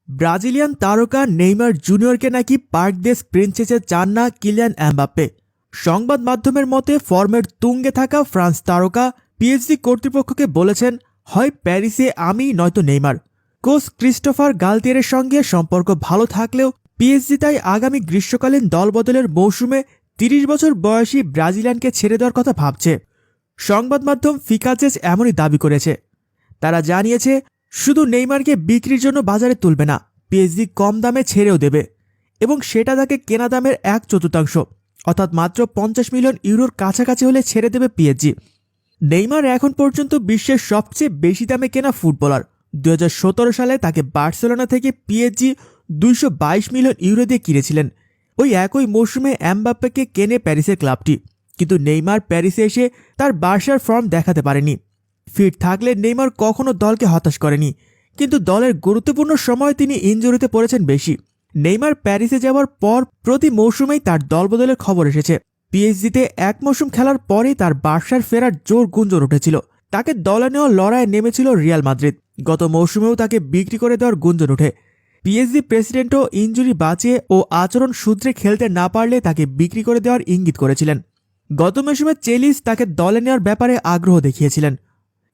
Brazilian তারকা Neymar জুনিয়রকে নাকি park দেস প্রিন্সেসে চান না কিলিয়ান এমবাপ্পে। সংবাদ মাধ্যমের মতে ফর্মের তুঙ্গে থাকা ফ্রান্স তারকা পিএসজি কর্তৃপক্ষকে বলেছেন, হয় প্যারিসে আমি নয়তো নেইমার। কোচ ক্রিস্টোফার গালতিয়েরের সঙ্গে সম্পর্ক ভালো থাকলেও পিএসজি তাই আগামী গ্রীষ্মকালীন দলবদলের মৌসুমে ৩০ বছর বয়সী ব্রাজিলিয়ানকে ছেড়ে দেওয়ার কথা ভাবছে। সংবাদ মাধ্যম ফিকাচেস এমনই দাবি করেছে। তারা জানিয়েছে, শুধু নেইমারকে বিক্রির জন্য বাজারে তুলবে না, পিএসজি কম দামে ছেড়েও দেবে এবং সেটা তাকে কেনা দামের 1/4, অর্থাৎ মাত্র 50 মিলিয়ন ইউরোর কাছাকাছি হলে ছেড়ে দেবে পিএসজি। নেইমার এখন পর্যন্ত বিশ্বের সবচেয়ে বেশি দামে কেনা ফুটবলার। 2017 সালে তাকে বার্সেলোনা থেকে পিএসজি 222 মিলিয়ন ইউরো দিয়ে কিনেছিলেন। ওই একই মৌসুমে এমবাপ্পেকে কেনে প্যারিসের ক্লাবটি, কিন্তু নেইমার প্যারিসে এসে তার বার্সার ফর্ম দেখাতে পারেনি। ফিট থাকলে নেইমার কখনো দলকে হতাশ করেনি, কিন্তু দলের গুরুত্বপূর্ণ সময় তিনি ইনজুরিতে পড়েছেন বেশি। নেইমার প্যারিসে যাওয়ার পর প্রতি মৌসুমেই তার দলবদলের খবর এসেছে। পিএসজিতে এক মৌসুম খেলার পরেই তার বার্সার ফেরার জোর গুঞ্জন উঠেছিল। তাকে দলে নেওয়ার লড়াইয়ে নেমেছিল রিয়াল মাদ্রিদ। গত মৌসুমেও তাকে বিক্রি করে দেওয়ার গুঞ্জন ওঠে। পিএসজি প্রেসিডেন্টও ইনজুরি বাঁচিয়ে ও আচরণ সূত্রে খেলতে না পারলে তাকে বিক্রি করে দেওয়ার ইঙ্গিত করেছিলেন। গত মৌসুমে চেলিস তাকে দলে নেওয়ার ব্যাপারে আগ্রহ দেখিয়েছিলেন।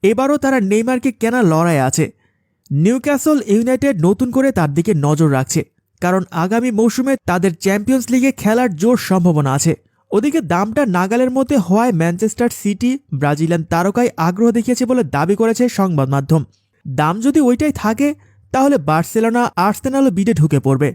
এবারও তারা নেইমারকে কেনার লড়াইয়ে আছে। নিউক্যাসল ইউনাইটেড নতুন করে তার দিকে নজর রাখছে, কারণ আগামী মৌসুমে তাদের চ্যাম্পিয়ন্স লিগে খেলার জোর সম্ভাবনা আছে। ওদিকে দামটা নাগালের মধ্যে হওয়ায় ম্যানচেস্টার সিটি ব্রাজিলিয়ান তারকায় আগ্রহ দেখিয়েছে বলে দাবি করেছে সংবাদ মাধ্যম। দাম যদি ওইটাই থাকে তাহলে বার্সেলোনা, আর্সেনালও বিডে ঢুকে পড়বে।